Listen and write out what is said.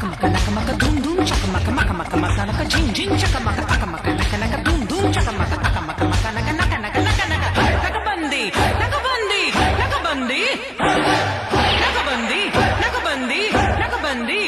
అకమక నకమక ధూమ్ ధూమ్ చకమక మకమక మకనక జింగ్ జింగ్ చకమక అకమక నకనక ధూమ్ ధూమ్ చకమక అకమక మకనక నక నక నక నక నకబంది నకబంది నకబంది నకబంది నకబంది నకబంది